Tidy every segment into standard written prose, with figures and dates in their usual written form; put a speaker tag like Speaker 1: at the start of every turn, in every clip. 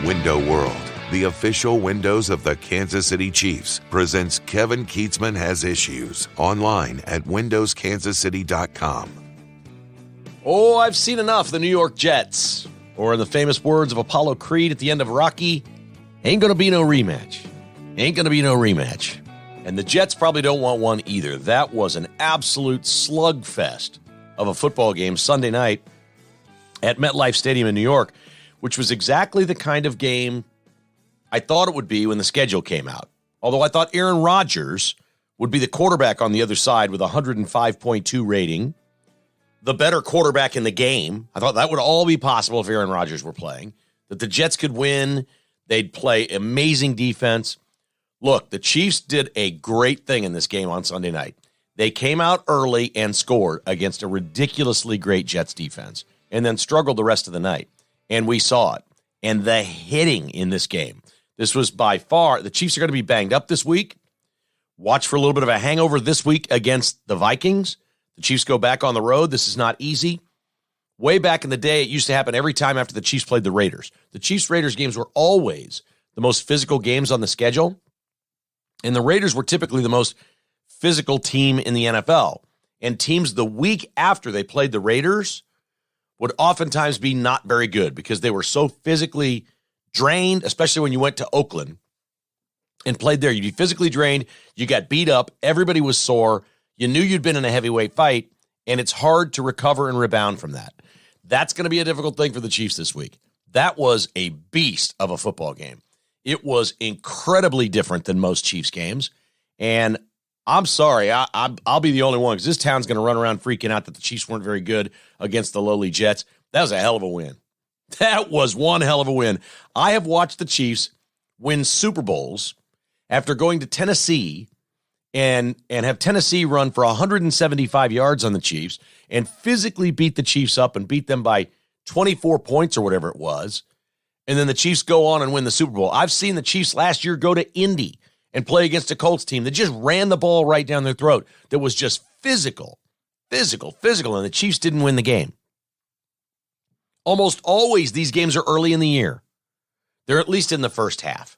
Speaker 1: Window World, the official windows of the Kansas City Chiefs, presents Kevin Keatsman Has Issues online at windowskansascity.com.
Speaker 2: Oh, I've seen enough of the New York Jets. Or in the famous words of Apollo Creed at the end of Rocky, ain't going to be no rematch. Ain't going to be no rematch. And the Jets probably don't want one either. That was an absolute slugfest of a football game Sunday night at MetLife Stadium in New York, which was exactly the kind of game I thought it would be when the schedule came out. Although I thought Aaron Rodgers would be the quarterback on the other side with a 105.2 rating, the better quarterback in the game. I thought that would all be possible if Aaron Rodgers were playing, that the Jets could win. They'd play amazing defense. Look, the Chiefs did a great thing in this game on Sunday night. They came out early and scored against a ridiculously great Jets defense and then struggled the rest of the night. And we saw it. And the hitting in this game. This was by far, the Chiefs are going to be banged up this week. Watch for a little bit of a hangover this week against the Vikings. The Chiefs go back on the road. This is not easy. Way back in the day, it used to happen every time after the Chiefs played the Raiders. The Chiefs-Raiders games were always the most physical games on the schedule. And the Raiders were typically the most physical team in the NFL. And teams the week after they played the Raiders would oftentimes be not very good because they were so physically drained, especially when you went to Oakland and played there. You'd be physically drained. You got beat up. Everybody was sore. You knew you'd been in a heavyweight fight, and it's hard to recover and rebound from that. That's going to be a difficult thing for the Chiefs this week. That was a beast of a football game. It was incredibly different than most Chiefs games, and I'm sorry, I'll be the only one because this town's going to run around freaking out that the Chiefs weren't very good against the lowly Jets. That was a hell of a win. That was one hell of a win. I have watched the Chiefs win Super Bowls after going to Tennessee and have Tennessee run for 175 yards on the Chiefs and physically beat the Chiefs up and beat them by 24 points or whatever it was. And then the Chiefs go on and win the Super Bowl. I've seen the Chiefs last year go to Indy and play against a Colts team that just ran the ball right down their throat. That was just physical, and the Chiefs didn't win the game. Almost always these games are early in the year. They're at least in the first half.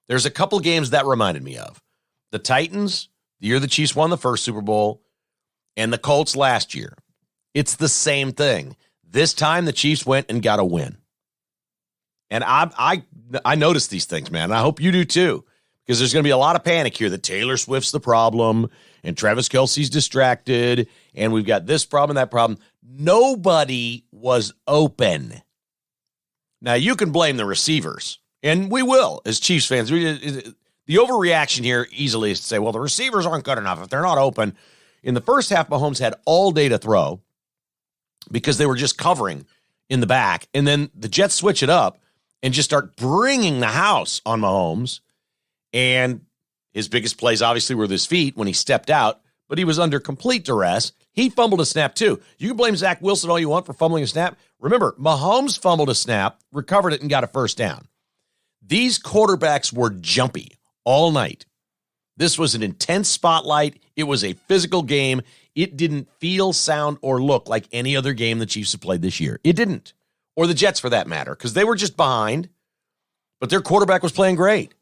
Speaker 2: There's a couple games that reminded me of. The Titans, the year the Chiefs won the first Super Bowl, and the Colts last year. It's the same thing. This time the Chiefs went and got a win. And I noticed these things, man. And I hope you do too. Because there's going to be a lot of panic here that Taylor Swift's the problem and Travis Kelce's distracted and we've got this problem, that problem. Nobody was open. Now, you can blame the receivers, and we will as Chiefs fans. The overreaction here easily is to say, well, the receivers aren't good enough if they're not open. In the first half, Mahomes had all day to throw because they were just covering in the back. And then the Jets switch it up and just start bringing the house on Mahomes. And his biggest plays, obviously, were with his feet when he stepped out, but he was under complete duress. He fumbled a snap, too. You can blame Zach Wilson all you want for fumbling a snap. Remember, Mahomes fumbled a snap, recovered it, and got a first down. These quarterbacks were jumpy all night. This was an intense spotlight. It was a physical game. It didn't feel, sound, or look like any other game the Chiefs have played this year. It didn't. Or the Jets, for that matter, because they were just behind, but their quarterback was playing great.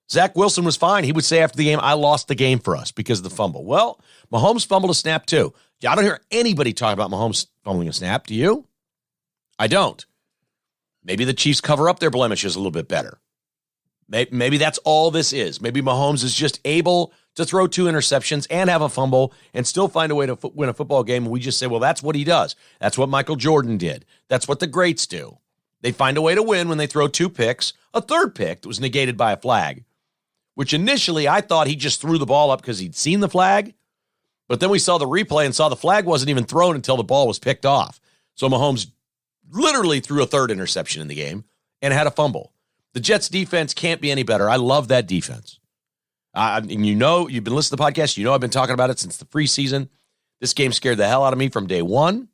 Speaker 2: Zach Wilson was fine. He would say after the game, I lost the game for us because of the fumble. Well, Mahomes fumbled a snap too. I don't hear anybody talking about Mahomes fumbling a snap. Do you? I don't. Maybe the Chiefs cover up their blemishes a little bit better. Maybe that's all this is. Maybe Mahomes is just able to throw 2 interceptions and have a fumble and still find a way to win a football game. And we just say, well, that's what he does. That's what Michael Jordan did. That's what the greats do. They find a way to win when they throw 2 picks. A third pick that was negated by a flag, which initially I thought he just threw the ball up because he'd seen the flag. But then we saw the replay and saw the flag wasn't even thrown until the ball was picked off. So Mahomes literally threw a third interception in the game and had a fumble. The Jets defense can't be any better. I love that defense. And you know, you've been listening to the podcast. You know I've been talking about it since the preseason. This game scared the hell out of me from day one.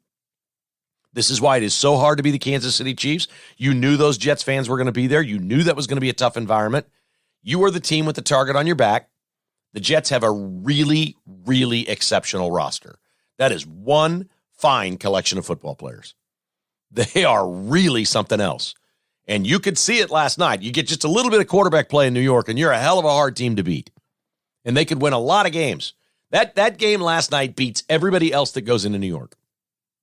Speaker 2: This is why it is so hard to be the Kansas City Chiefs. You knew those Jets fans were going to be there. You knew that was going to be a tough environment. You are the team with the target on your back. The Jets have a really, really exceptional roster. That is one fine collection of football players. They are really something else. And you could see it last night. You get just a little bit of quarterback play in New York, and you're a hell of a hard team to beat. And they could win a lot of games. That game last night beats everybody else that goes into New York.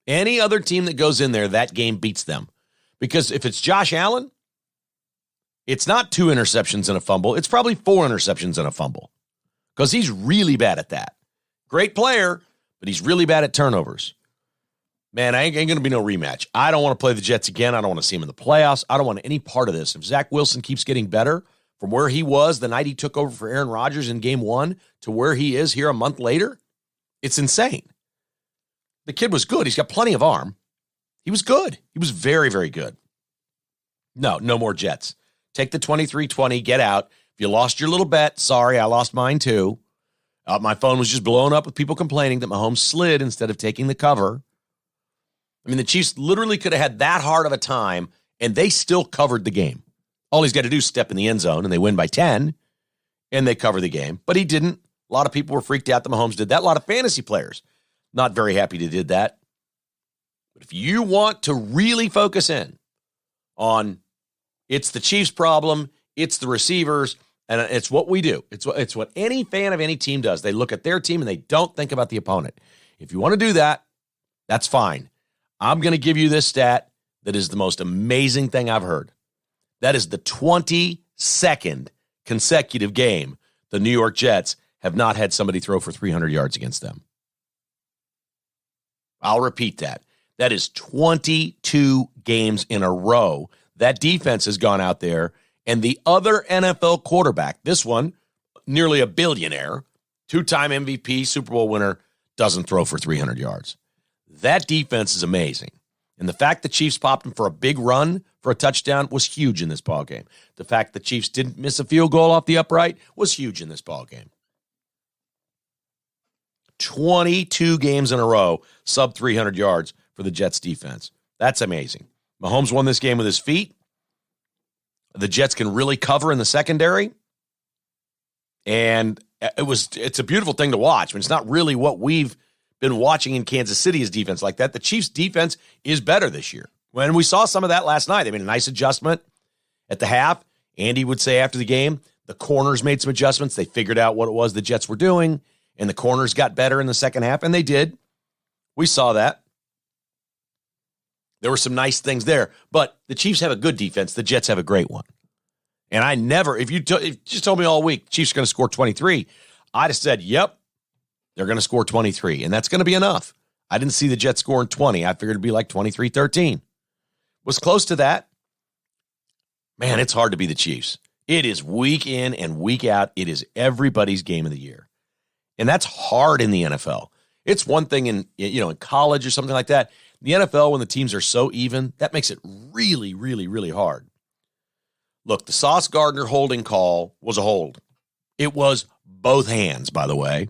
Speaker 2: Any other team that goes in there, that game beats them. Because if it's Josh Allen, it's not 2 interceptions and a fumble. It's probably 4 interceptions and a fumble. Because he's really bad at that. Great player, but he's really bad at turnovers. Man, ain't going to be no rematch. I don't want to play the Jets again. I don't want to see him in the playoffs. I don't want any part of this. If Zach Wilson keeps getting better from where he was the night he took over for Aaron Rodgers in game 1 to where he is here a month later, it's insane. The kid was good. He's got plenty of arm. He was good. He was very, very good. No more Jets. Take the 23-20, get out. If you lost your little bet, sorry, I lost mine too. My phone was just blowing up with people complaining that Mahomes slid instead of taking the cover. I mean, the Chiefs literally could have had that hard of a time, and they still covered the game. All he's got to do is step in the end zone, and they win by 10, and they cover the game. But he didn't. A lot of people were freaked out that Mahomes did that. A lot of fantasy players not very happy they did that. But if you want to really focus in on it's the Chiefs' problem, it's the receivers, and it's what we do. It's what any fan of any team does. They look at their team, and they don't think about the opponent. If you want to do that, that's fine. I'm going to give you this stat that is the most amazing thing I've heard. That is the 22nd consecutive game the New York Jets have not had somebody throw for 300 yards against them. I'll repeat that. That is 22 games in a row. That defense has gone out there, and the other NFL quarterback, this one, nearly a billionaire, 2-time MVP, Super Bowl winner, doesn't throw for 300 yards. That defense is amazing. And the fact the Chiefs popped him for a big run for a touchdown was huge in this ballgame. The fact the Chiefs didn't miss a field goal off the upright was huge in this ballgame. 22 games in a row, sub 300 yards for the Jets defense. That's amazing. Mahomes won this game with his feet. The Jets can really cover in the secondary. And it's a beautiful thing to watch. I mean, it's not really what we've been watching in Kansas City's defense like that. The Chiefs' defense is better this year. When we saw some of that last night, they made a nice adjustment at the half. Andy would say after the game, the corners made some adjustments. They figured out what it was the Jets were doing, and the corners got better in the second half, and they did. We saw that. There were some nice things there, but the Chiefs have a good defense. The Jets have a great one. And I never, if you just told me all week, Chiefs are going to score 23, I'd have said, yep, they're going to score 23, and that's going to be enough. I didn't see the Jets scoring 20. I figured it'd be like 23-13. Was close to that. Man, it's hard to be the Chiefs. It is week in and week out. It is everybody's game of the year. And that's hard in the NFL. It's one thing in college or something like that. The NFL, when the teams are so even, that makes it really, really, really hard. Look, the Sauce Gardner holding call was a hold. It was both hands, by the way.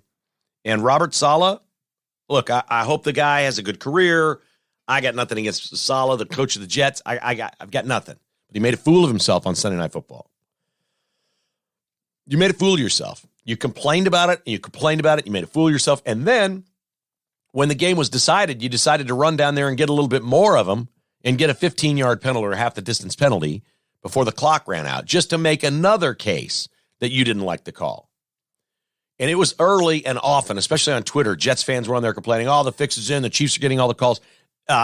Speaker 2: And Robert Saleh, look, I hope the guy has a good career. I got nothing against Saleh, the coach of the Jets. I've got nothing. But he made a fool of himself on Sunday Night Football. You made a fool of yourself. You complained about it, and you complained about it. You made a fool of yourself. And then when the game was decided, you decided to run down there and get a little bit more of them and get a 15-yard penalty or half the distance penalty before the clock ran out, just to make another case that you didn't like the call. And it was early and often, especially on Twitter, Jets fans were on there complaining, oh, the fix is in, the Chiefs are getting all the calls.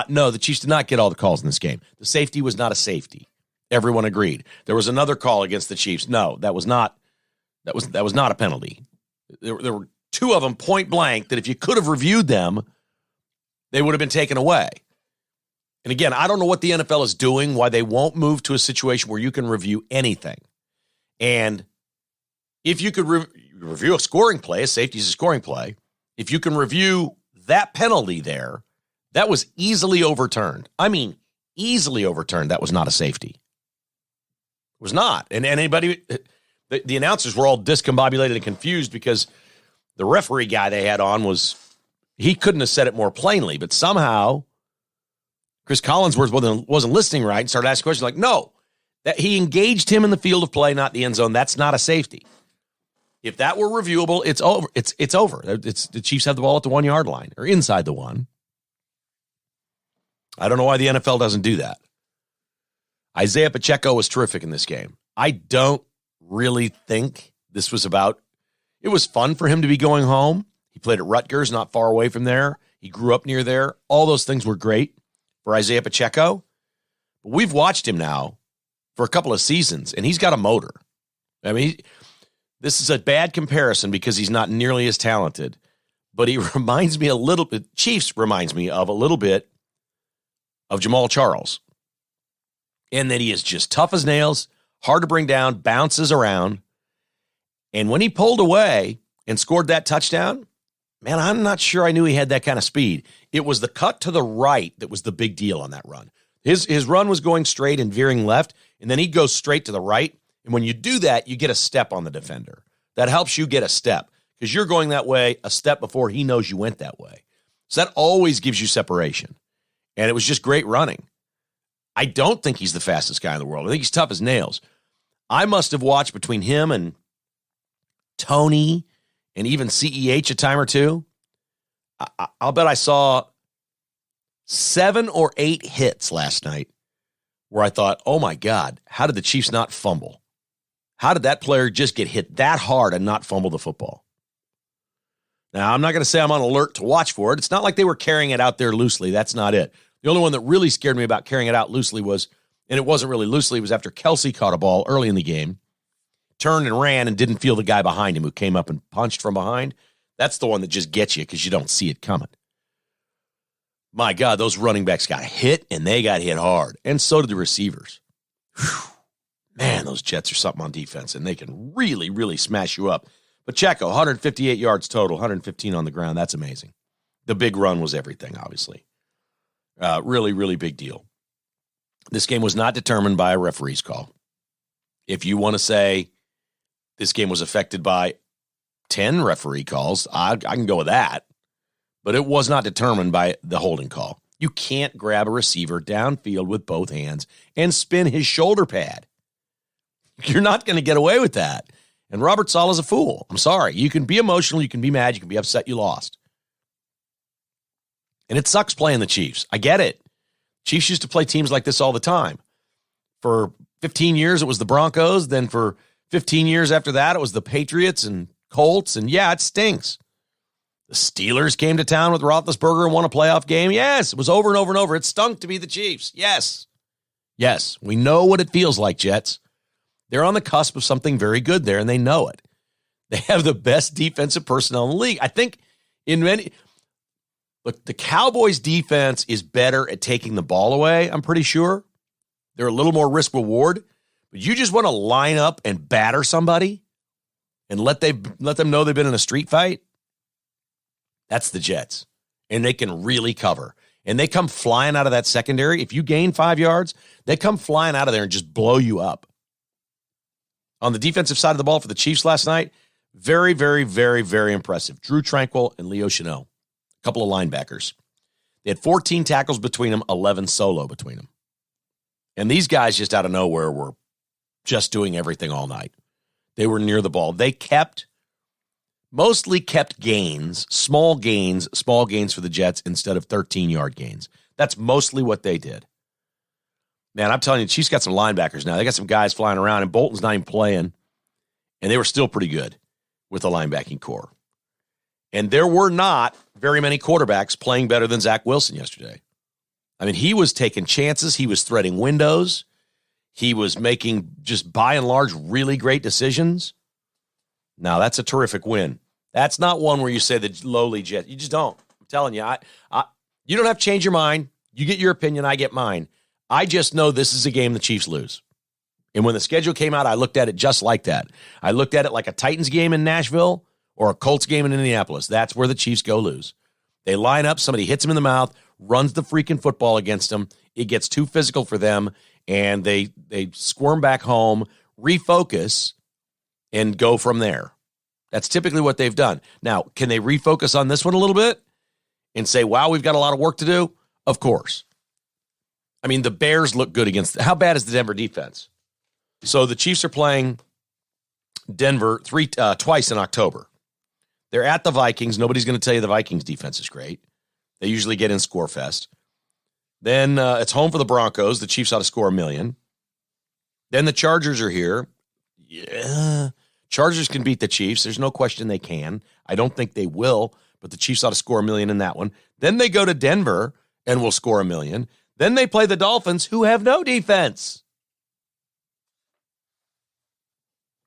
Speaker 2: No, the Chiefs did not get all the calls in this game. The safety was not a safety. Everyone agreed. There was another call against the Chiefs. No, that was not a penalty. There were two of them point blank that if you could have reviewed them, they would have been taken away. And again, I don't know what the NFL is doing, why they won't move to a situation where you can review anything. And if you could review a scoring play, a safety is a scoring play, if you can review that penalty there, that was easily overturned. I mean, easily overturned. That was not a safety. It was not. And anybody, the announcers were all discombobulated and confused because the referee guy they had on he couldn't have said it more plainly, but somehow Chris Collinsworth wasn't listening right and started asking questions like, no, that he engaged him in the field of play, not the end zone. That's not a safety. If that were reviewable, it's over. It's over. The Chiefs have the ball at the 1 yard line or inside the one. I don't know why the NFL doesn't do that. Isaiah Pacheco was terrific in this game. I don't really think this was about, it was fun for him to be going home. He played at Rutgers, not far away from there. He grew up near there. All those things were great for Isaiah Pacheco. But we've watched him now for a couple of seasons, and he's got a motor. I mean, this is a bad comparison because he's not nearly as talented, but he reminds me a little bit, Chiefs reminds me of a little bit of Jamal Charles. And that he is just tough as nails, hard to bring down, bounces around. And when he pulled away and scored that touchdown, man, I'm not sure I knew he had that kind of speed. It was the cut to the right that was the big deal on that run. His run was going straight and veering left, and then he'd go straight to the right. And when you do that, you get a step on the defender. That helps you get a step because you're going that way a step before he knows you went that way. So that always gives you separation. And it was just great running. I don't think he's the fastest guy in the world. I think he's tough as nails. I must have watched between him and Tony and even CEH a time or two. I'll bet I saw 7 or 8 hits last night where I thought, oh my God, how did the Chiefs not fumble? How did that player just get hit that hard and not fumble the football? Now, I'm not going to say I'm on alert to watch for it. It's not like they were carrying it out there loosely. That's not it. The only one that really scared me about carrying it out loosely was, and it wasn't really loosely, it was after Kelce caught a ball early in the game, turned and ran and didn't feel the guy behind him who came up and punched from behind. That's the one that just gets you because you don't see it coming. My God, those running backs got hit, and they got hit hard. And so did the receivers. Whew. Man, those Jets are something on defense, and they can really, really smash you up. Pacheco, 158 yards total, 115 on the ground. That's amazing. The big run was everything, obviously. Really, really big deal. This game was not determined by a referee's call. If you want to say this game was affected by 10 referee calls, I can go with that. But it was not determined by the holding call. You can't grab a receiver downfield with both hands and spin his shoulder pad. You're not going to get away with that. And Robert Saleh's a fool. I'm sorry. You can be emotional. You can be mad. You can be upset you lost. And it sucks playing the Chiefs. I get it. Chiefs used to play teams like this all the time. For 15 years, it was the Broncos. Then for 15 years after that, it was the Patriots and Colts. And yeah, it stinks. The Steelers came to town with Roethlisberger and won a playoff game. Yes, it was over and over and over. It stunk to be the Chiefs. Yes. Yes, we know what it feels like, Jets. They're on the cusp of something very good there, and they know it. They have the best defensive personnel in the league. I think in many... Look, the Cowboys' defense is better at taking the ball away, I'm pretty sure. They're a little more risk-reward. But you just want to line up and batter somebody and let them know they've been in a street fight? That's the Jets. And they can really cover. And they come flying out of that secondary. If you gain 5 yards, they come flying out of there and just blow you up. On the defensive side of the ball for the Chiefs last night, very, very, very, very impressive. Drew Tranquill and Leo Chenot. Couple of linebackers. They had 14 tackles between them, 11 solo between them. And these guys just out of nowhere were just doing everything all night. They were near the ball. They mostly kept gains, small gains for the Jets instead of 13-yard gains. That's mostly what they did. Man, I'm telling you, Chiefs got some linebackers now. They got some guys flying around, and Bolton's not even playing. And they were still pretty good with the linebacking core. And there were not very many quarterbacks playing better than Zach Wilson yesterday. I mean, he was taking chances. He was threading windows. He was making, just by and large, really great decisions. Now, that's a terrific win. That's not one where you say the lowly Jets. You just don't. I'm telling you, you don't have to change your mind. You get your opinion, I get mine. I just know this is a game the Chiefs lose. And when the schedule came out, I looked at it just like that. I looked at it like a Titans game in Nashville or a Colts game in Indianapolis. That's where the Chiefs go lose. They line up, somebody hits them in the mouth, runs the freaking football against them. It gets too physical for them, and they squirm back home, refocus, and go from there. That's typically what they've done. Now, can they refocus on this one a little bit and say, wow, we've got a lot of work to do? Of course. I mean, the Bears look good against... How bad is the Denver defense? So the Chiefs are playing Denver twice in October. They're at the Vikings. Nobody's going to tell you the Vikings defense is great. They usually get in score fest. Then it's home for the Broncos. The Chiefs ought to score 1 million. Then the Chargers are here. Yeah, Chargers can beat the Chiefs. There's no question they can. I don't think they will, but the Chiefs ought to score $1 million in that one. Then they go to Denver and will score $1 million. Then they play the Dolphins, who have no defense.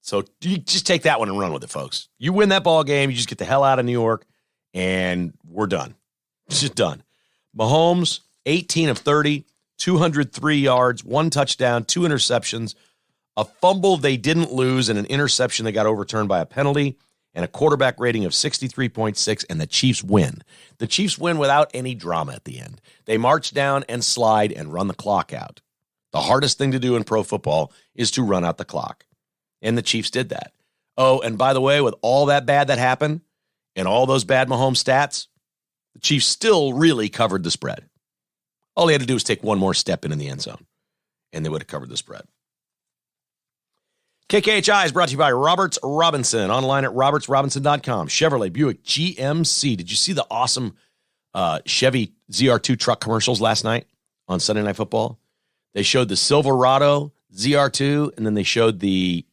Speaker 2: So you just take that one and run with it, folks. You win that ball game, you just get the hell out of New York, and we're done. It's just done. Mahomes, 18 of 30, 203 yards, 1 touchdown, 2 interceptions, a fumble they didn't lose, and an interception that got overturned by a penalty, and a quarterback rating of 63.6, and the Chiefs win. The Chiefs win without any drama at the end. They march down and slide and run the clock out. The hardest thing to do in pro football is to run out the clock. And the Chiefs did that. Oh, and by the way, with all that bad that happened and all those bad Mahomes stats, the Chiefs still really covered the spread. All they had to do was take one more step in the end zone, and they would have covered the spread. KKHI is brought to you by Roberts Robinson, online at robertsrobinson.com. Chevrolet, Buick, GMC. Did you see the awesome Chevy ZR2 truck commercials last night on Sunday Night Football? They showed the Silverado ZR2, and then they showed the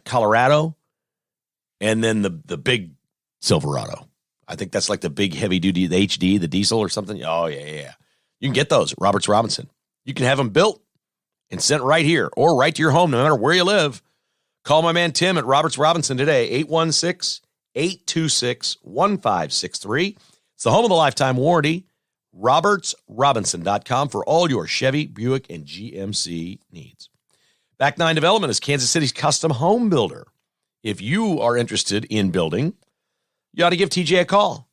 Speaker 2: Colorado, and then the big Silverado. I think that's like the big heavy duty, the HD, the diesel or something. Oh, yeah. You can get those at Roberts Robinson. You can have them built and sent right here or right to your home, no matter where you live. Call my man Tim at Roberts Robinson today, 816-826-1563. It's the home of the lifetime warranty, robertsrobinson.com for all your Chevy, Buick, and GMC needs. Back Nine Development is Kansas City's custom home builder. If you are interested in building, you ought to give TJ a call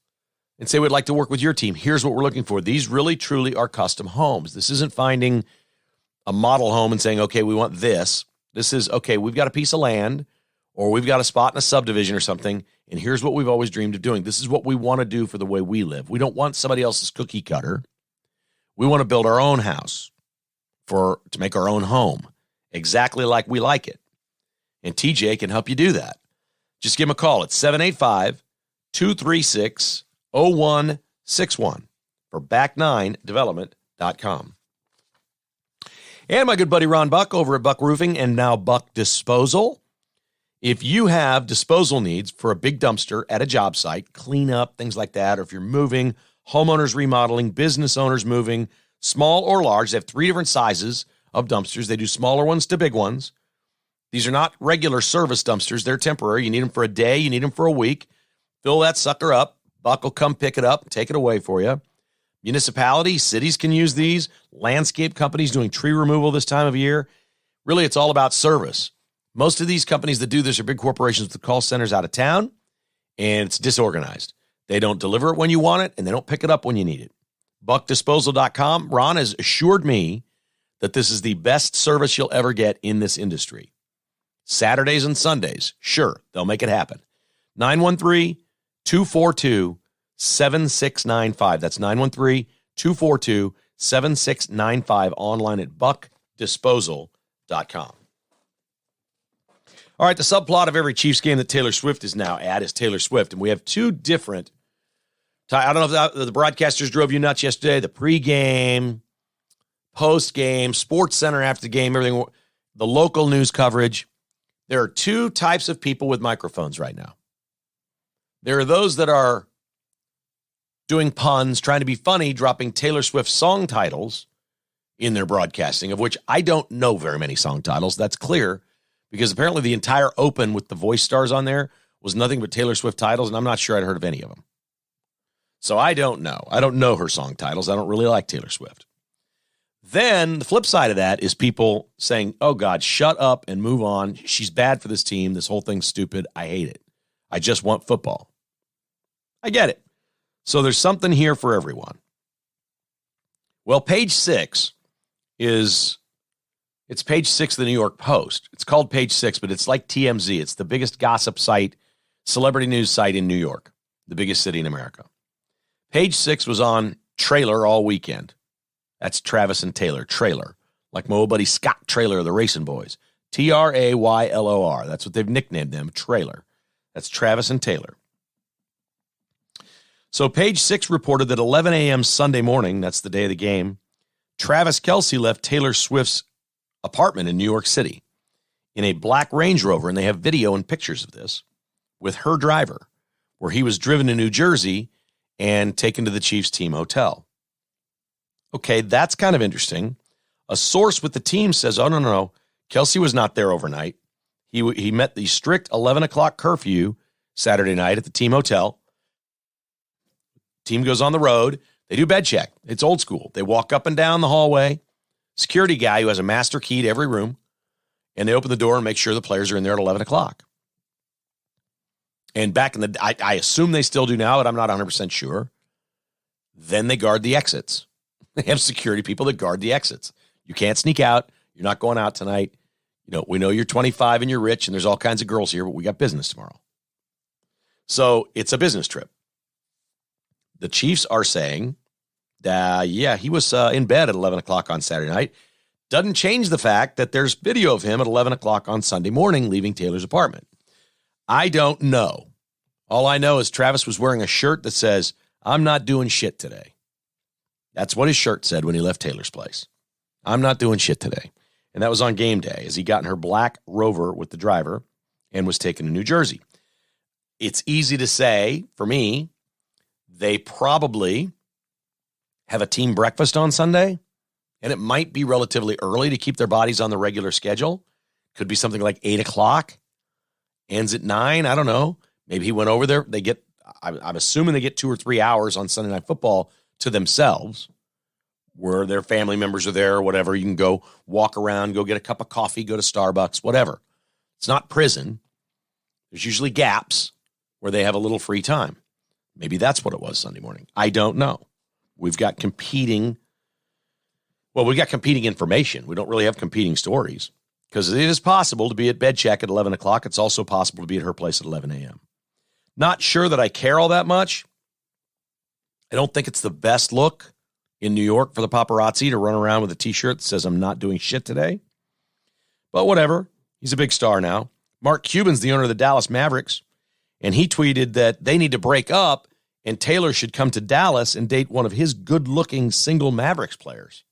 Speaker 2: and say, we'd like to work with your team. Here's what we're looking for. These really, truly are custom homes. This isn't finding a model home and saying, okay, we want this. This is, okay, we've got a piece of land or we've got a spot in a subdivision or something, and here's what we've always dreamed of doing. This is what we want to do for the way we live. We don't want somebody else's cookie cutter. We want to build our own house to make our own home exactly like we like it. And TJ can help you do that. Just give him a call at 785-236-0161 for back9development.com. And my good buddy Ron Buck over at Buck Roofing and now Buck Disposal. If you have disposal needs for a big dumpster at a job site, cleanup, things like that, or if you're moving, homeowners remodeling, business owners moving, small or large, they have 3 different sizes of dumpsters. They do smaller ones to big ones. These are not regular service dumpsters. They're temporary. You need them for a day. You need them for a week. Fill that sucker up. Buck will come pick it up and take it away for you. Municipalities, cities can use these. Landscape companies doing tree removal this time of year. Really, it's all about service. Most of these companies that do this are big corporations with call centers out of town, and it's disorganized. They don't deliver it when you want it, and they don't pick it up when you need it. BuckDisposal.com. Ron has assured me that this is the best service you'll ever get in this industry. Saturdays and Sundays, sure, they'll make it happen. 913-242-7695. That's 913-242-7695, online at buckdisposal.com. All right, the subplot of every Chiefs game that Taylor Swift is now at is Taylor Swift, and we have 2 different, I don't know if the broadcasters drove you nuts yesterday, the pregame, post-game, Sports Center after the game, everything, the local news coverage. There are 2 types of people with microphones right now. There are those that are doing puns, trying to be funny, dropping Taylor Swift song titles in their broadcasting, of which I don't know very many song titles. That's clear, because apparently the entire open with the voice stars on there was nothing but Taylor Swift titles, and I'm not sure I'd heard of any of them. So I don't know. I don't know her song titles. I don't really like Taylor Swift. Then the flip side of that is people saying, oh, God, shut up and move on. She's bad for this team. This whole thing's stupid. I hate it. I just want football. I get it. So there's something here for everyone. Well, page 6 it's page 6 of the New York Post. It's called page 6, but it's like TMZ. It's the biggest gossip site, celebrity news site in New York, the biggest city in America. Page 6 was on Traylor all weekend. That's Travis and Taylor, Traylor. Like my old buddy Scott Traylor of the Racing Boys. Traylor. That's what they've nicknamed them, Traylor. That's Travis and Taylor. So page 6 reported that 11 a.m. Sunday morning, that's the day of the game, Travis Kelce left Taylor Swift's apartment in New York City in a black Range Rover, and they have video and pictures of this with her driver, where he was driven to New Jersey and taken to the Chiefs team hotel. Okay, that's kind of interesting. A source with the team says, oh, no. Kelce was not there overnight. He met the strict 11 o'clock curfew Saturday night at the team hotel. Team goes on the road. They do bed check. It's old school. They walk up and down the hallway. Security guy who has a master key to every room. And they open the door and make sure the players are in there at 11 o'clock. And back in the, I assume they still do now, but I'm not 100% sure. Then they guard the exits. They have security people that guard the exits. You can't sneak out. You're not going out tonight. We know you're 25 and you're rich and there's all kinds of girls here, but we got business tomorrow. So it's a business trip. The Chiefs are saying that, he was in bed at 11 o'clock on Saturday night. Doesn't change the fact that there's video of him at 11 o'clock on Sunday morning leaving Taylor's apartment. I don't know. All I know is Travis was wearing a shirt that says, I'm not doing shit today. That's what his shirt said when he left Taylor's place. I'm not doing shit today. And that was on game day as he got in her black Rover with the driver and was taken to New Jersey. It's easy to say, for me, they probably have a team breakfast on Sunday, and it might be relatively early to keep their bodies on the regular schedule. Could be something like 8 o'clock, ends at 9. I don't know. Maybe he went over there. I'm assuming they get 2 or 3 hours on Sunday Night Football to themselves, where their family members are there or whatever. You can go walk around, go get a cup of coffee, go to Starbucks, whatever. It's not prison. There's usually gaps where they have a little free time. Maybe that's what it was Sunday morning. I don't know. We've got competing information. We don't really have competing stories because it is possible to be at bed check at 11 o'clock. It's also possible to be at her place at 11 a.m. Not sure that I care all that much. I don't think it's the best look in New York for the paparazzi to run around with a T-shirt that says, I'm not doing shit today. But whatever. He's a big star now. Mark Cuban's the owner of the Dallas Mavericks, and he tweeted that they need to break up and Taylor should come to Dallas and date one of his good-looking single Mavericks players.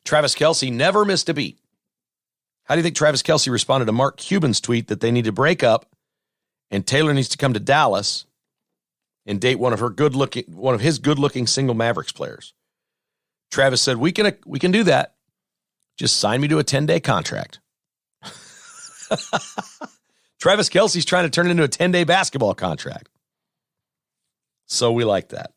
Speaker 2: Travis Kelce never missed a beat. How do you think Travis Kelce responded to Mark Cuban's tweet that they need to break up and Taylor needs to come to Dallas and date one of his good-looking single Mavericks players? Travis said, we can do that. Just sign me to a 10-day contract. Travis Kelce's trying to turn it into a 10-day basketball contract. So we like that.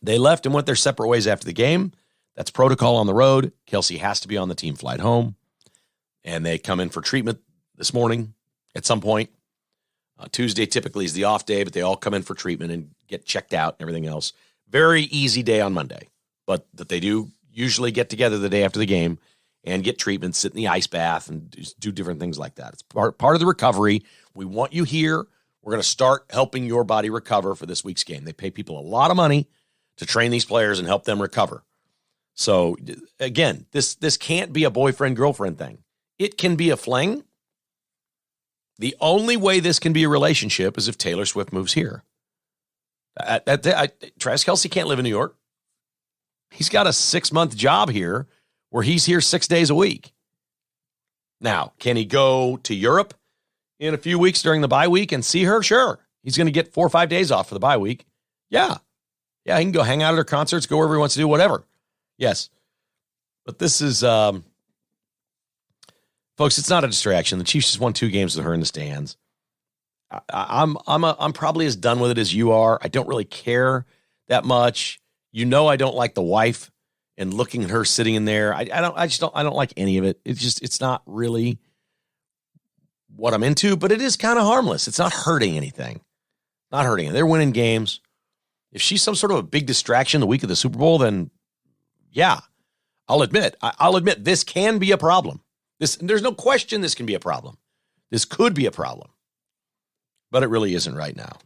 Speaker 2: They left and went their separate ways after the game. That's protocol on the road. Kelce has to be on the team flight home. And they come in for treatment this morning at some point. Tuesday typically is the off day, but they all come in for treatment and get checked out and everything else. Very easy day on Monday, but that they do usually get together the day after the game and get treatment, sit in the ice bath, and do different things like that. It's part of the recovery. We want you here. We're going to start helping your body recover for this week's game. They pay people a lot of money to train these players and help them recover. So, again, this can't be a boyfriend-girlfriend thing. It can be a fling. The only way this can be a relationship is if Taylor Swift moves here. Travis Kelce can't live in New York. He's got a 6-month job here where he's here 6 days a week. Now, can he go to Europe in a few weeks during the bye week and see her? Sure. He's going to get 4 or 5 days off for the bye week. Yeah. Yeah, he can go hang out at her concerts, go wherever he wants to do, whatever. Yes. But this is, folks, it's not a distraction. The Chiefs just won 2 games with her in the stands. I'm probably as done with it as you are. I don't really care that much. I don't like the wife and looking at her sitting in there. I don't like any of it. It's not really what I'm into, but it is kind of harmless. It's not hurting anything. Not hurting it. They're winning games. If she's some sort of a big distraction the week of the Super Bowl, then yeah, I'll admit this can be a problem. There's no question this can be a problem. This could be a problem, but it really isn't right now.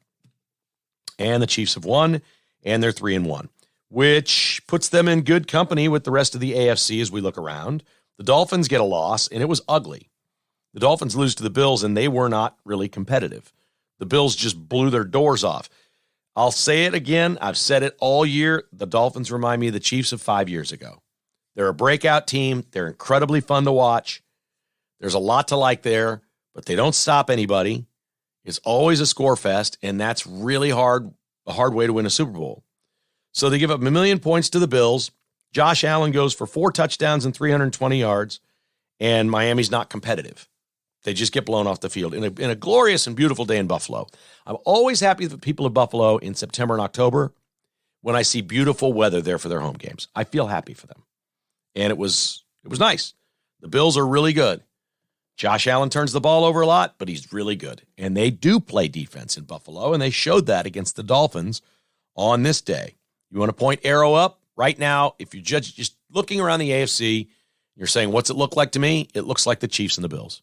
Speaker 2: And the Chiefs have won, and they're 3-1, which puts them in good company with the rest of the AFC as we look around. The Dolphins get a loss, and it was ugly. The Dolphins lose to the Bills, and they were not really competitive. The Bills just blew their doors off. I'll say it again. I've said it all year. The Dolphins remind me of the Chiefs of 5 years ago. They're a breakout team. They're incredibly fun to watch. There's a lot to like there, but they don't stop anybody. It's always a score fest, and that's really a hard way to win a Super Bowl. So they give up 1 million points to the Bills. Josh Allen goes for 4 touchdowns and 320 yards, and Miami's not competitive. They just get blown off the field in a glorious and beautiful day in Buffalo. I'm always happy for the people of Buffalo in September and October when I see beautiful weather there for their home games. I feel happy for them. And it was nice. The Bills are really good. Josh Allen turns the ball over a lot, but he's really good. And they do play defense in Buffalo, and they showed that against the Dolphins on this day. You want to point arrow up? Right now, if you judge just looking around the AFC, you're saying, what's it look like to me? It looks like the Chiefs and the Bills.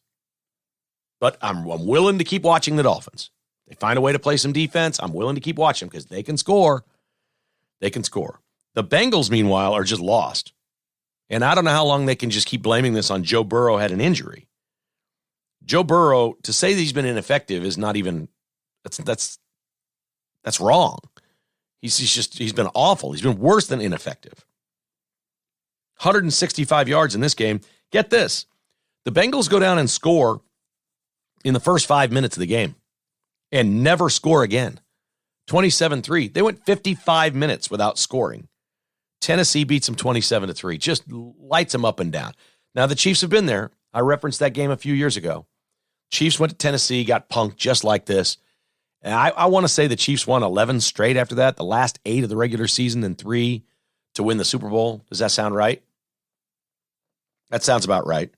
Speaker 2: But I'm willing to keep watching the Dolphins. They find a way to play some defense. I'm willing to keep watching because they can score. They can score. The Bengals, meanwhile, are just lost. And I don't know how long they can just keep blaming this on Joe Burrow had an injury. Joe Burrow, to say that he's been ineffective is not even, that's wrong. He's been awful. He's been worse than ineffective. 165 yards in this game. Get this. The Bengals go down and score in the first 5 minutes of the game and never score again. 27-3. They went 55 minutes without scoring. Tennessee beats them 27-3. Just lights them up and down. Now, the Chiefs have been there. I referenced that game a few years ago. Chiefs went to Tennessee, got punked just like this. And I want to say the Chiefs won 11 straight after that, the last 8 of the regular season and 3 to win the Super Bowl. Does that sound right? That sounds about right.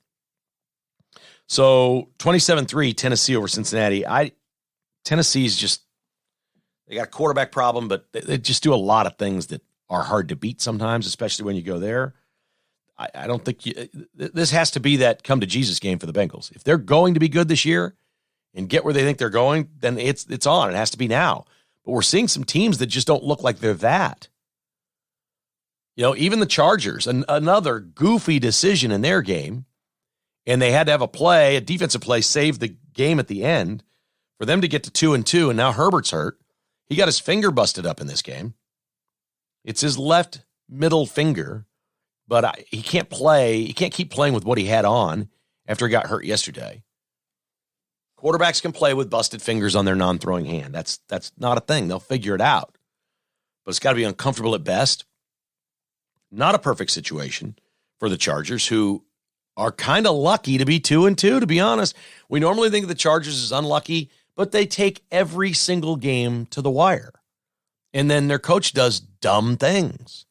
Speaker 2: So 27-3, Tennessee over Cincinnati. Tennessee's just, they got a quarterback problem, but they just do a lot of things that are hard to beat sometimes, especially when you go there. I don't think this has to be that come to Jesus game for the Bengals. If they're going to be good this year and get where they think they're going, then it's on. It has to be now. But we're seeing some teams that just don't look like they're that. You know, even the Chargers, another goofy decision in their game, and they had to have a defensive play, save the game at the end for them to get to 2-2, and now Herbert's hurt. He got his finger busted up in this game. It's his left middle finger. But he can't play. He can't keep playing with what he had on after he got hurt yesterday. Quarterbacks can play with busted fingers on their non-throwing hand. That's not a thing. They'll figure it out. But it's got to be uncomfortable at best. Not a perfect situation for the Chargers, who are kind of lucky to be 2-2, to be honest. We normally think of the Chargers as unlucky, but they take every single game to the wire. And then their coach does dumb things.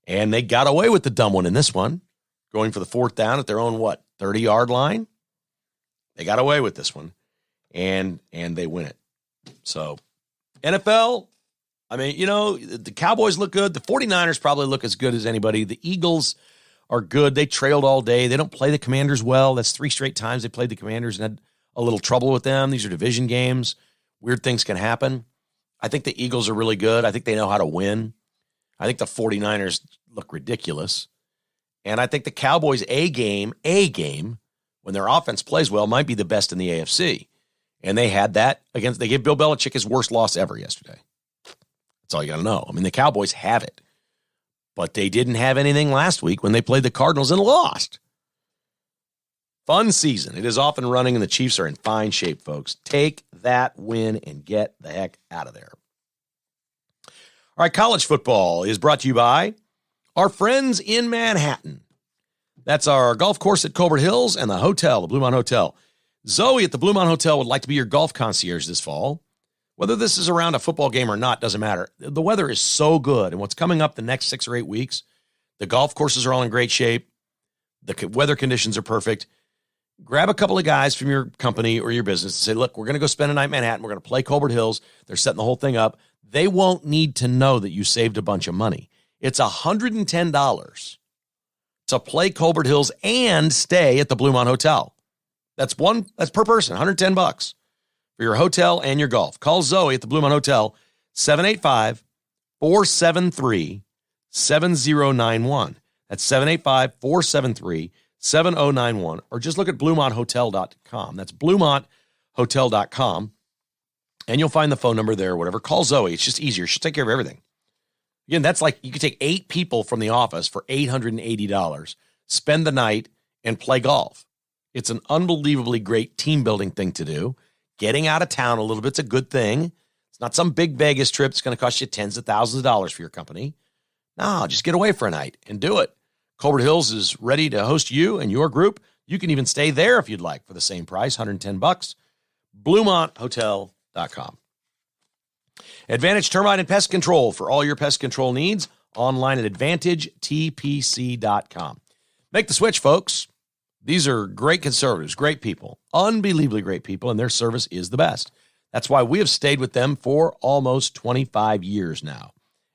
Speaker 2: And they got away with the dumb one in this one, going for the 4th down at their own, 30-yard line? They got away with this one, and they win it. So, NFL, I mean, you know, the Cowboys look good. The 49ers probably look as good as anybody. The Eagles are good. They trailed all day. They don't play the Commanders well. That's 3 straight times they played the Commanders and had a little trouble with them. These are division games. Weird things can happen. I think the Eagles are really good. I think they know how to win. I think the 49ers look ridiculous. And I think the Cowboys A game, when their offense plays well, might be the best in the AFC. And they had that they gave Bill Belichick his worst loss ever yesterday. That's all you got to know. I mean, the Cowboys have it. But they didn't have anything last week when they played the Cardinals and lost. Fun season. It is off and running, and the Chiefs are in fine shape, folks. Take that win and get the heck out of there. All right, college football is brought to you by our friends in Manhattan. That's our golf course at Colbert Hills and the hotel, the Bluemont Hotel. Zoe at the Bluemont Hotel would like to be your golf concierge this fall. Whether this is around a football game or not, doesn't matter. The weather is so good, and what's coming up the next 6 or 8 weeks, the golf courses are all in great shape. The weather conditions are perfect. Grab a couple of guys from your company or your business and say, look, we're going to go spend a night in Manhattan. We're going to play Colbert Hills. They're setting the whole thing up. They won't need to know that you saved a bunch of money. It's $110 to play Colbert Hills and stay at the Bluemont Hotel. That's per person, $110 for your hotel and your golf. Call Zoe at the Bluemont Hotel, 785-473-7091. That's 785-473-7091. Or just look at BluemontHotel.com. That's BluemontHotel.com. And you'll find the phone number there or whatever. Call Zoe. It's just easier. She'll take care of everything. Again, that's like you could take 8 people from the office for $880, spend the night, and play golf. It's an unbelievably great team-building thing to do. Getting out of town a little bit's a good thing. It's not some big Vegas trip that's going to cost you tens of thousands of dollars for your company. No, just get away for a night and do it. Colbert Hills is ready to host you and your group. You can even stay there if you'd like for the same price, $110. BluemontHotel.com. Advantage Termite and Pest Control for all your pest control needs. Online at AdvantageTPC.com. Make the switch, folks. These are great conservatives, great people, unbelievably great people, and their service is the best. That's why we have stayed with them for almost 25 years now.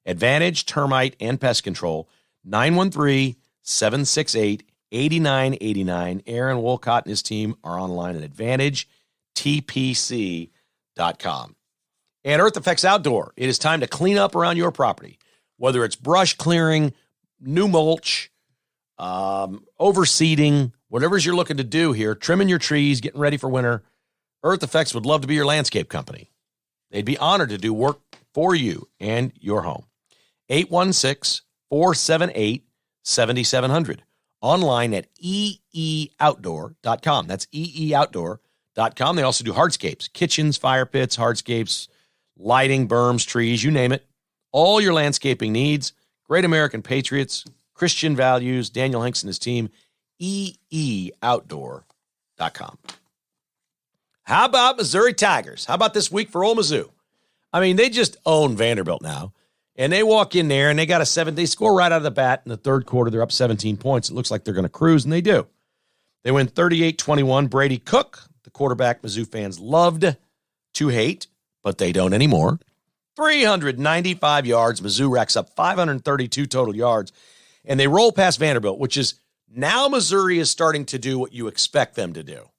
Speaker 2: Advantage Termite and Pest Control, 913-768-8989. Aaron Wolcott and his team are online at AdvantageTPC.com. And Earth Effects Outdoor, it is time to clean up around your property. Whether it's brush clearing, new mulch, overseeding, whatever you're looking to do here, trimming your trees, getting ready for winter, Earth Effects would love to be your landscape company. They'd be honored to do work for you and your home. 816-478-7700. Online at eeoutdoor.com. That's eeoutdoor.com. They also do hardscapes, kitchens, fire pits, hardscapes, lighting, berms, trees, you name it. All your landscaping needs. Great American patriots, Christian values, Daniel Hanks and his team, eeoutdoor.com. How about Missouri Tigers? How about this week for Ole Mizzou? I mean, they just own Vanderbilt now. And they walk in there, and they got they score right out of the bat in the third quarter. They're up 17 points. It looks like they're going to cruise, and they do. They win 38-21. Brady Cook, the quarterback Mizzou fans loved to hate, but they don't anymore. 395 yards. Mizzou racks up 532 total yards, and they roll past Vanderbilt, which is now Missouri is starting to do what you expect them to do.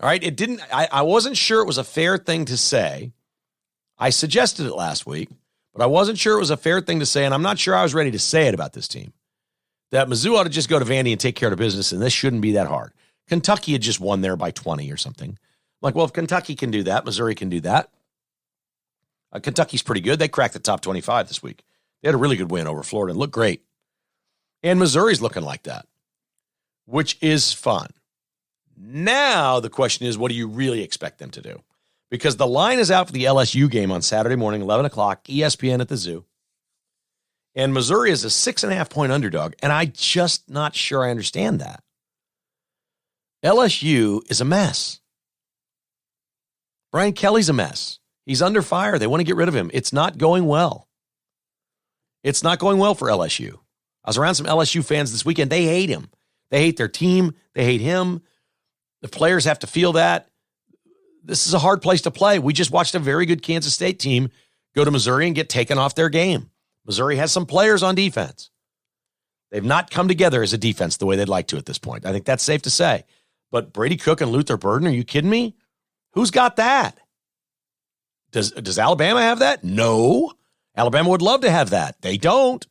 Speaker 2: All right, I wasn't sure it was a fair thing to say. I suggested it last week, but I wasn't sure it was a fair thing to say, and I'm not sure I was ready to say it about this team. That Mizzou ought to just go to Vandy and take care of business, and this shouldn't be that hard. Kentucky had just won there by 20 or something. Like, well, if Kentucky can do that, Missouri can do that. Kentucky's pretty good. They cracked the top 25 this week. They had a really good win over Florida and looked great. And Missouri's looking like that, which is fun. Now the question is, what do you really expect them to do? Because the line is out for the LSU game on Saturday morning, 11 o'clock, ESPN at the Zoo. And Missouri is a 6.5-point underdog, and I'm just not sure I understand that. LSU is a mess. Brian Kelly's a mess. He's under fire. They want to get rid of him. It's not going well. It's not going well for LSU. I was around some LSU fans this weekend. They hate him. They hate their team. They hate him. The players have to feel that. This is a hard place to play. We just watched a very good Kansas State team go to Missouri and get taken off their game. Missouri has some players on defense. They've not come together as a defense the way they'd like to at this point. I think that's safe to say. But Brady Cook and Luther Burden, are you kidding me? Who's got that? Does Alabama have that? No. Alabama would love to have that. They don't.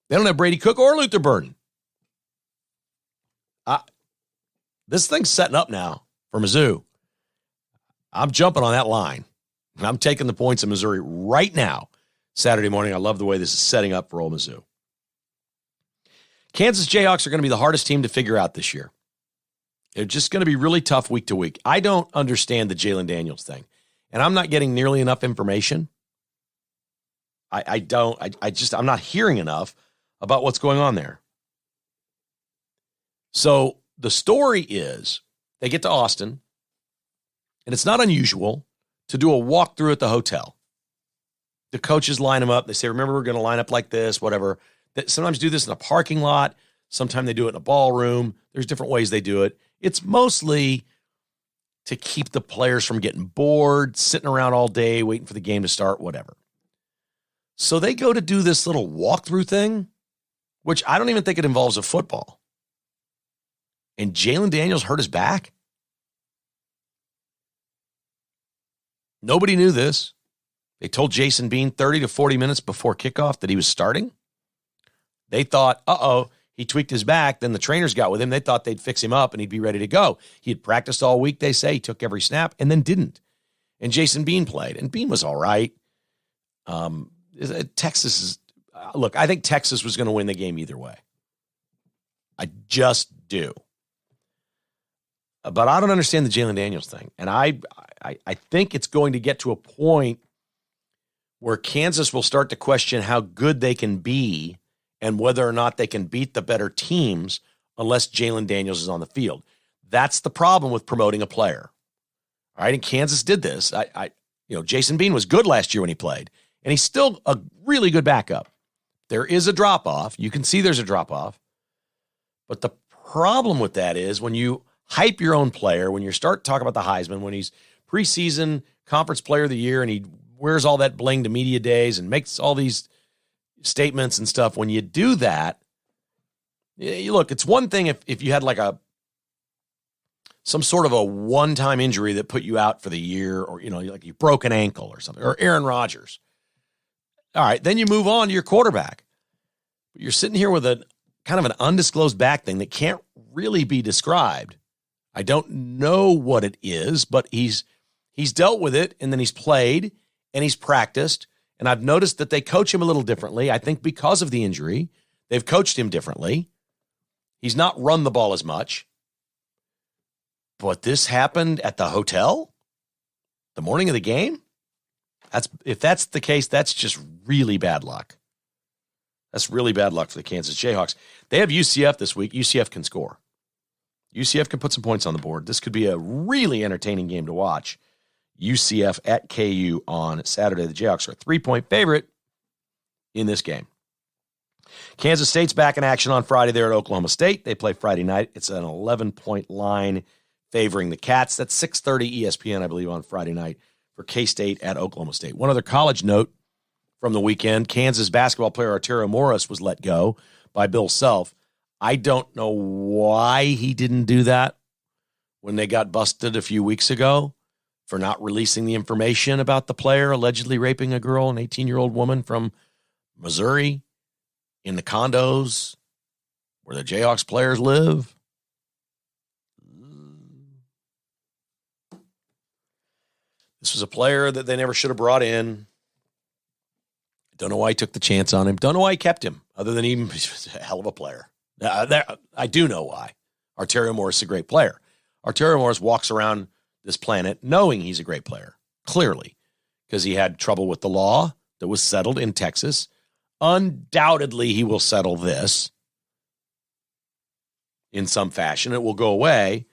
Speaker 2: They don't have Brady Cook or Luther Burden. This thing's setting up now for Mizzou. I'm jumping on that line. I'm taking the points in Missouri right now, Saturday morning. I love the way this is setting up for Ole Mizzou. Kansas Jayhawks are going to be the hardest team to figure out this year. They're just going to be really tough week to week. I don't understand the Jalen Daniels thing, and I'm not getting nearly enough information. I'm not hearing enough about what's going on there. So the story is they get to Austin, and it's not unusual to do a walkthrough at the hotel. The coaches line them up. They say, remember, we're going to line up like this, whatever. They sometimes do this in a parking lot. Sometimes they do it in a ballroom. There's different ways they do it. It's mostly to keep the players from getting bored, sitting around all day, waiting for the game to start, whatever. So they go to do this little walkthrough thing, which I don't even think it involves a football. And Jalen Daniels hurt his back. Nobody knew this. They told Jason Bean 30 to 40 minutes before kickoff that he was starting. They thought, he tweaked his back. Then the trainers got with him. They thought they'd fix him up and he'd be ready to go. He had practiced all week, they say. He took every snap and then didn't. And Jason Bean played. And Bean was all right. Texas is, look, I think Texas was going to win the game either way. I just do. But I don't understand the Jalen Daniels thing. And I think it's going to get to a point where Kansas will start to question how good they can be and whether or not they can beat the better teams unless Jalen Daniels is on the field. That's the problem with promoting a player. All right, and Kansas did this. Jason Bean was good last year when he played, and he's still a really good backup. There is a drop-off. You can see there's a drop-off. But the problem with that is when you hype your own player, when you start talking about the Heisman, when he's preseason conference player of the year and he wears all that bling to media days and makes all these statements and stuff, when you do that, look, it's one thing if you had like some sort of a one-time injury that put you out for the year, or, like you broke an ankle or something, or Aaron Rodgers. All right, then you move on to your quarterback. But you're sitting here with a kind of an undisclosed back thing that can't really be described. I don't know what it is, but he's dealt with it, and then he's played, and he's practiced, and I've noticed that they coach him a little differently. I think because of the injury, they've coached him differently. He's not run the ball as much. But this happened at the hotel the morning of the game? If that's the case, that's just really bad luck. That's really bad luck for the Kansas Jayhawks. They have UCF this week. UCF can score. UCF can put some points on the board. This could be a really entertaining game to watch. UCF at KU on Saturday. The Jayhawks are a 3-point favorite in this game. Kansas State's back in action on Friday there at Oklahoma State. They play Friday night. It's an 11-point line favoring the Cats. That's 6:30 ESPN, I believe, on Friday night for K-State at Oklahoma State. One other college note from the weekend, Kansas basketball player Arturo Morris was let go by Bill Self. I don't know why he didn't do that when they got busted a few weeks ago for not releasing the information about the player allegedly raping a girl, an 18-year-old woman from Missouri, in the condos where the Jayhawks players live. This was a player that they never should have brought in. Don't know why he took the chance on him. Don't know why he kept him, other than he's a hell of a player. I do know why. Arturo Morris is a great player. Arturo Morris walks around this planet knowing he's a great player, clearly, because he had trouble with the law that was settled in Texas. Undoubtedly, he will settle this in some fashion. It will go away,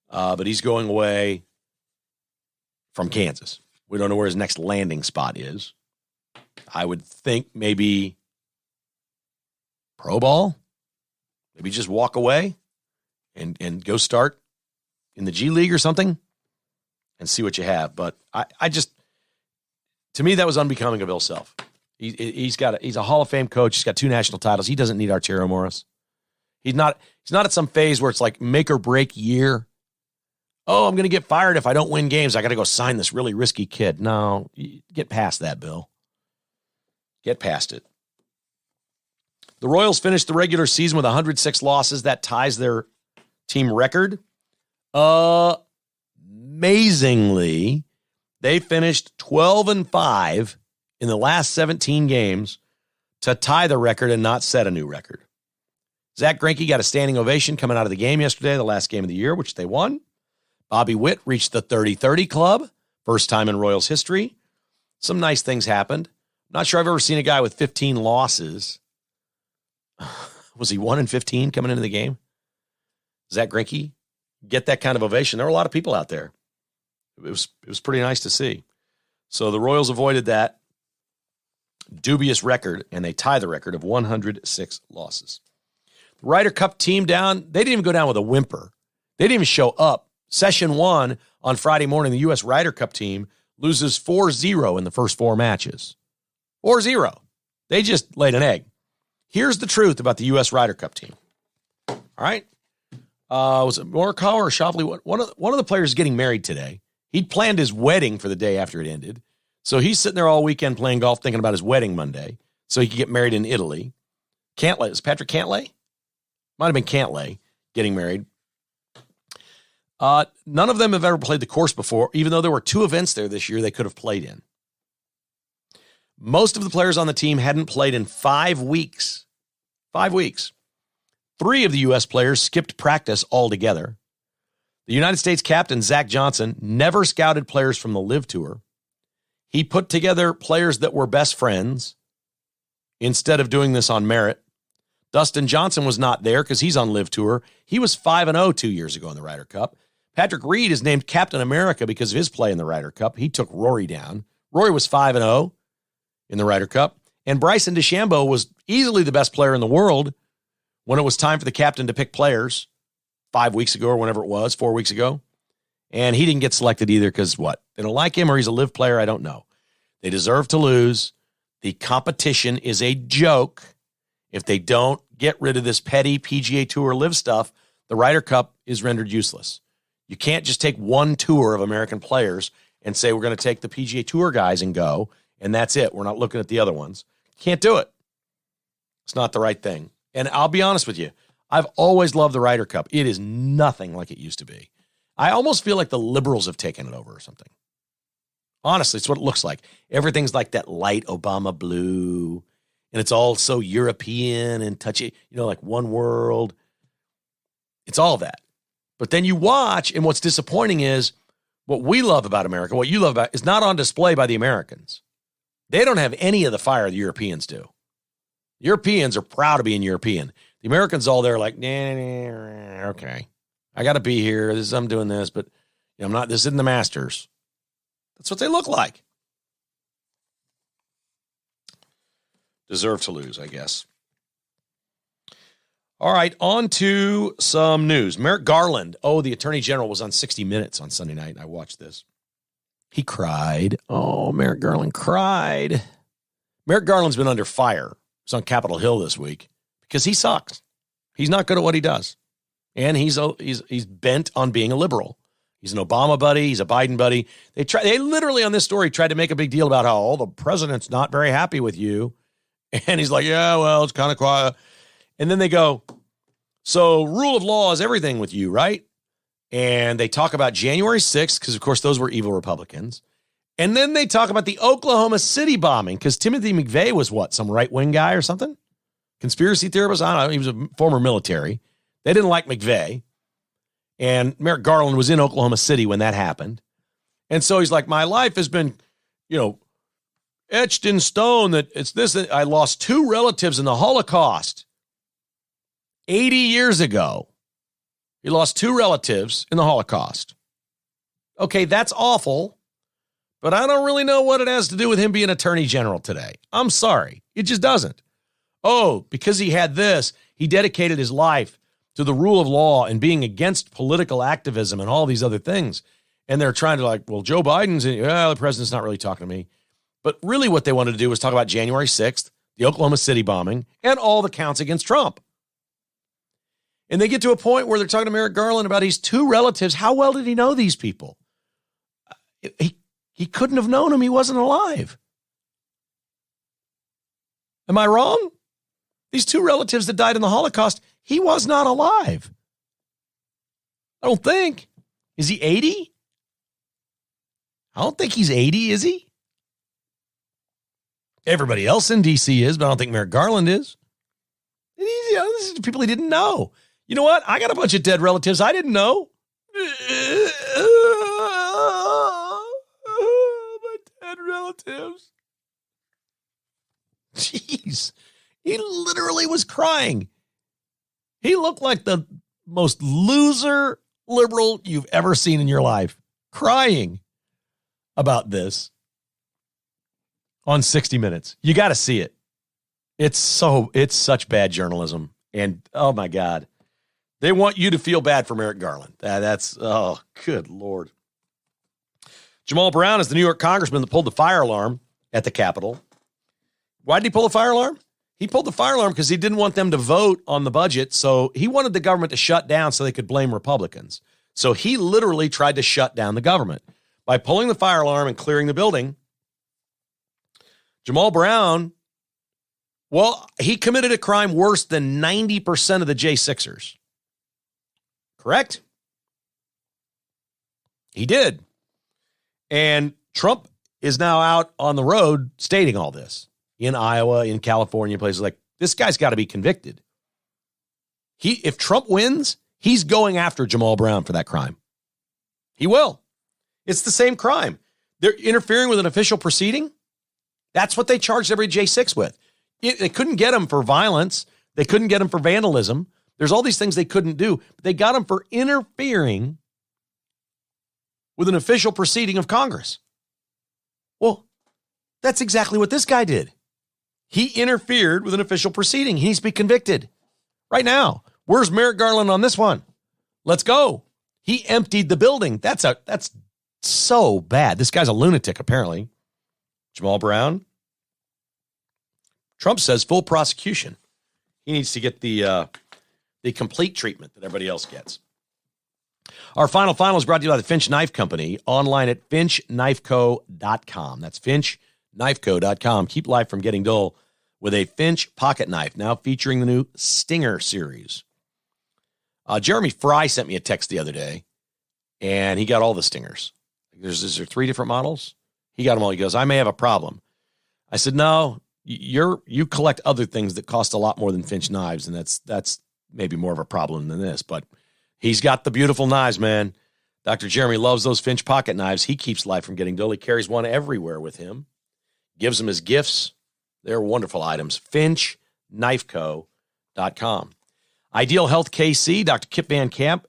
Speaker 2: but he's going away from Kansas. We don't know where his next landing spot is. I would think maybe pro ball, maybe just walk away and go start in the G League or something and see what you have. But I just, to me, that was unbecoming of Bill Self. He's a Hall of Fame coach. He's got 2 national titles. He doesn't need Arturo Morris. He's not at some phase where it's like make or break year. Oh, I'm going to get fired if I don't win games. I got to go sign this really risky kid. No, get past that, Bill. Get past it. The Royals finished the regular season with 106 losses. That ties their team record. Amazingly, they finished 12-5 in the last 17 games to tie the record and not set a new record. Zach Greinke got a standing ovation coming out of the game yesterday, the last game of the year, which they won. Bobby Witt reached the 30-30 club, first time in Royals history. Some nice things happened. Not sure I've ever seen a guy with 15 losses. Was he 1-15 coming into the game? Zach Greinke get that kind of ovation. There were a lot of people out there. It was pretty nice to see. So the Royals avoided that dubious record, and they tie the record of 106 losses. The Ryder Cup team down, they didn't even go down with a whimper. They didn't even show up. Session 1 on Friday morning, the U.S. Ryder Cup team loses 4-0 in the first 4 matches. 4-0. They just laid an egg. Here's the truth about the U.S. Ryder Cup team. All right? Was it Morikawa or Schauffele? One of the players is getting married today. He'd planned his wedding for the day after it ended. So he's sitting there all weekend playing golf, thinking about his wedding Monday, so he could get married in Italy. Cantlay. Is Patrick Cantlay? Might have been Cantlay getting married. None of them have ever played the course before, even though there were 2 events there this year they could have played in. Most of the players on the team hadn't played in 5 weeks. 5 weeks. 3 of the U.S. players skipped practice altogether. The United States captain, Zach Johnson, never scouted players from the Live Tour. He put together players that were best friends instead of doing this on merit. Dustin Johnson was not there because he's on Live Tour. He was 5-0 2 years ago in the Ryder Cup. Patrick Reed is named Captain America because of his play in the Ryder Cup. He took Rory down. Rory was 5-0 in the Ryder Cup. And Bryson DeChambeau was easily the best player in the world when it was time for the captain to pick players 5 weeks ago or whenever it was, 4 weeks ago. And he didn't get selected either because what? They don't like him or he's a Live player? I don't know. They deserve to lose. The competition is a joke. If they don't get rid of this petty PGA Tour Live stuff, the Ryder Cup is rendered useless. You can't just take one tour of American players and say we're going to take the PGA Tour guys and go, and that's it. We're not looking at the other ones. Can't do it. It's not the right thing. And I'll be honest with you, I've always loved the Ryder Cup. It is nothing like it used to be. I almost feel like the liberals have taken it over or something. Honestly, it's what it looks like. Everything's like that light Obama blue, and it's all so European and touchy, like one world. It's all that. But then you watch, and what's disappointing is what we love about America, what you love about, is not on display by the Americans. They don't have any of the fire the Europeans do. Europeans are proud of being European. The Americans all there like, nah, okay, I got to be here. I'm doing this, but I'm not. This isn't the Masters. That's what they look like. Deserve to lose, I guess. All right, on to some news. Merrick Garland, the Attorney General was on 60 Minutes on Sunday night, and I watched this. He cried. Oh, Merrick Garland cried. Merrick Garland's been under fire. He's on Capitol Hill this week because he sucks. He's not good at what he does. And he's bent on being a liberal. He's an Obama buddy. He's a Biden buddy. They literally on this story tried to make a big deal about how the president's not very happy with you. And he's like, yeah, well, it's kind of quiet. And then they go, so rule of law is everything with you, right? And they talk about January 6th, because, of course, those were evil Republicans. And then they talk about the Oklahoma City bombing, because Timothy McVeigh was what, some right-wing guy or something? Conspiracy theorist? I don't know. He was a former military. They didn't like McVeigh. And Merrick Garland was in Oklahoma City when that happened. And so he's like, my life has been, etched in stone that it's this. I lost 2 relatives in the Holocaust. 80 years ago, he lost 2 relatives in the Holocaust. Okay, that's awful, but I don't really know what it has to do with him being Attorney General today. I'm sorry. It just doesn't. Oh, because he had this, he dedicated his life to the rule of law and being against political activism and all these other things. And they're trying to Joe Biden's, the president's not really talking to me. But really what they wanted to do was talk about January 6th, the Oklahoma City bombing, and all the counts against Trump. And they get to a point where they're talking to Merrick Garland about his 2 relatives. How well did he know these people? He couldn't have known him. He wasn't alive. Am I wrong? These 2 relatives that died in the Holocaust, he was not alive. I don't think. Is he 80? I don't think he's 80, is he? Everybody else in D.C. is, but I don't think Merrick Garland is. And this is people he didn't know. You know what? I got a bunch of dead relatives I didn't know. My dead relatives. Jeez. He literally was crying. He looked like the most loser liberal you've ever seen in your life. Crying about this on 60 Minutes. You got to see it. It's such bad journalism. And, oh, my God. They want you to feel bad for Merrick Garland. Oh, good Lord. Jamal Brown is the New York congressman that pulled the fire alarm at the Capitol. Why did he pull the fire alarm? He pulled the fire alarm because he didn't want them to vote on the budget, so he wanted the government to shut down so they could blame Republicans. So he literally tried to shut down the government. By pulling the fire alarm and clearing the building, Jamal Brown, he committed a crime worse than 90% of the J6ers. Correct? He did. And Trump is now out on the road stating all this in Iowa, in California, places like this. Guy's got to be convicted. If Trump wins, he's going after Jamal Brown for that crime. He will. It's the same crime. They're interfering with an official proceeding. That's what they charged every J6 with. They couldn't get him for violence. They couldn't get him for vandalism. There's all these things they couldn't do. But they got him for interfering with an official proceeding of Congress. Well, that's exactly what this guy did. He interfered with an official proceeding. He needs to be convicted right now. Where's Merrick Garland on this one? Let's go. He emptied the building. That's so bad. This guy's a lunatic, apparently. Jamal Brown. Trump says full prosecution. He needs to get the complete treatment that everybody else gets. Our final is brought to you by the Finch Knife Company, online at finchknifeco.com. That's finchknifeco.com. Keep life from getting dull with a Finch pocket knife, now featuring the new Stinger series. Jeremy Fry sent me a text the other day, and he got all the Stingers. Is there 3 different models? He got them all. He goes, I may have a problem. I said, no, you collect other things that cost a lot more than Finch knives, and that's maybe more of a problem than this. But he's got the beautiful knives, man. Dr. Jeremy loves those Finch pocket knives. He keeps life from getting dull. He carries one everywhere with him. Gives them as gifts. They're wonderful items. FinchKnifeCo.com. Ideal Health KC, Dr. Kip Van Camp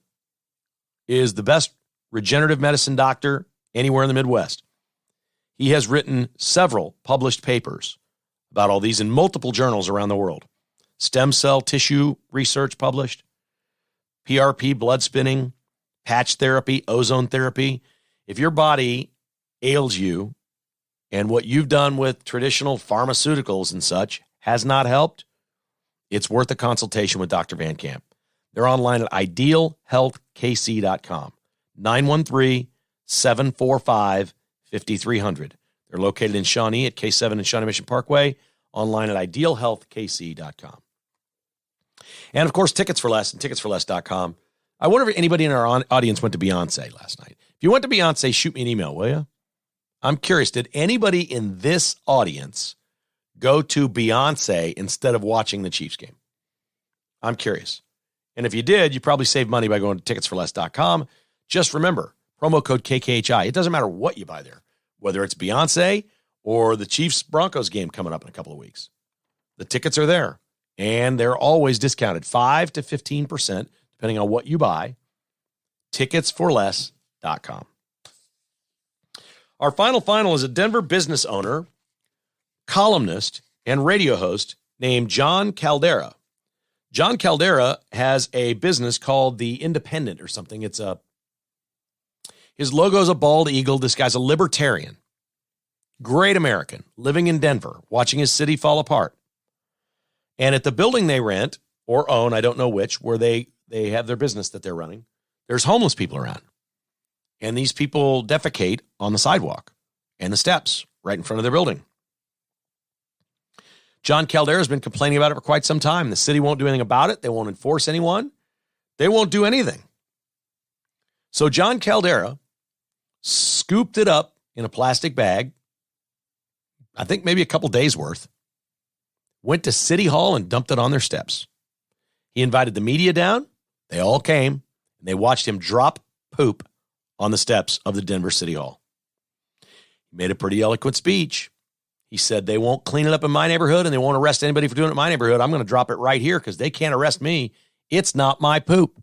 Speaker 2: is the best regenerative medicine doctor anywhere in the Midwest. He has written several published papers about all these in multiple journals around the world. Stem cell tissue research published, PRP blood spinning, patch therapy, ozone therapy. If your body ails you and what you've done with traditional pharmaceuticals and such has not helped, it's worth a consultation with Dr. Van Camp. They're online at idealhealthkc.com, 913-745-5300. They're located in Shawnee at K7 and Shawnee Mission Parkway, online at idealhealthkc.com. And, of course, Tickets for Less and ticketsforless.com. I wonder if anybody in our audience went to Beyonce last night. If you went to Beyonce, shoot me an email, will you? I'm curious, did anybody in this audience go to Beyonce instead of watching the Chiefs game? I'm curious. And if you did, you probably saved money by going to ticketsforless.com. Just remember, promo code KKHI. It doesn't matter what you buy there, whether it's Beyonce or the Chiefs-Broncos game coming up in a couple of weeks. The tickets are there, and they're always discounted 5 to 15%, depending on what you buy. Ticketsforless.com. Our final is a Denver business owner, columnist, and radio host named John Caldera. John Caldera has a business called The Independent or something. His logo is a bald eagle. This guy's a libertarian. Great American, living in Denver, watching his city fall apart. And at the building they rent or own, I don't know which, where they have their business that they're running, there's homeless people around. And these people defecate on the sidewalk and the steps right in front of their building. John Caldera has been complaining about it for quite some time. The city won't do anything about it. They won't enforce anyone. They won't do anything. So John Caldera scooped it up in a plastic bag, I think maybe a couple days worth, went to City Hall and dumped it on their steps. He invited the media down. They all came, and they watched him drop poop on the steps of the Denver City Hall. He made a pretty eloquent speech. He said, they won't clean it up in my neighborhood and they won't arrest anybody for doing it in my neighborhood. I'm going to drop it right here because they can't arrest me. It's not my poop.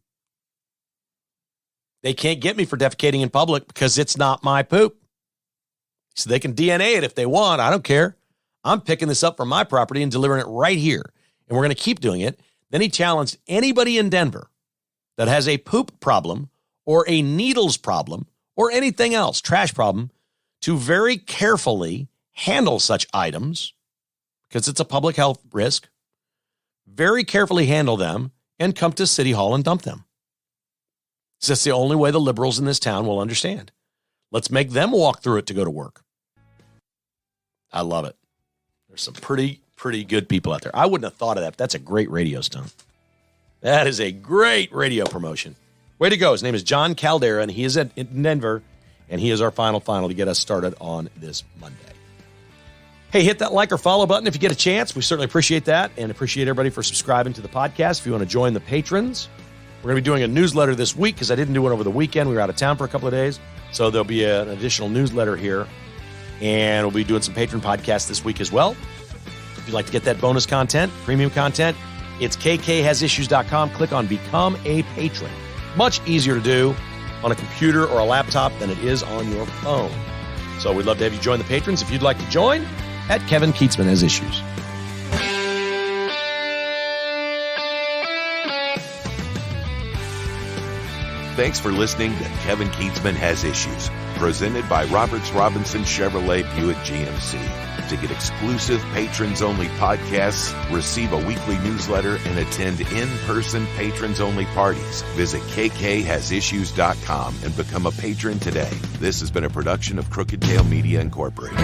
Speaker 2: They can't get me for defecating in public because it's not my poop. So they can DNA it if they want. I don't care. I'm picking this up from my property and delivering it right here. And we're going to keep doing it. Then he challenged anybody in Denver that has a poop problem or a needles problem or anything else, trash problem, to very carefully handle such items, because it's a public health risk, very carefully handle them and come to City Hall and dump them. It's just the only way the liberals in this town will understand. Let's make them walk through it to go to work. I love it. There's some pretty good people out there. I wouldn't have thought of that, but that's a great radio stunt. That is a great radio promotion. Way to go. His name is John Caldera, and he is in Denver, And he is our final to get us started on this Monday. Hey, hit that like or follow button if you get a chance. We certainly appreciate that and appreciate everybody for subscribing to the podcast. If you want to join the patrons, we're going to be doing a newsletter this week because I didn't do one over the weekend. We were out of town for a couple of days. So there'll be an additional newsletter here. And we'll be doing some patron podcasts this week as well. If you'd like to get that bonus content, premium content, it's kkhasissues.com. Click on Become a Patron. Much easier to do on a computer or a laptop than it is on your phone. So we'd love to have you join the patrons. If you'd like to join, at Kevin Keatsman Has Issues.
Speaker 1: Thanks for listening to Kevin Keatsman Has Issues, presented by Roberts Robinson Chevrolet Buick GMC. To get exclusive patrons-only podcasts, receive a weekly newsletter, and attend in-person patrons-only parties, visit kkhasissues.com and become a patron today. This has been a production of Crooked Tail Media Incorporated.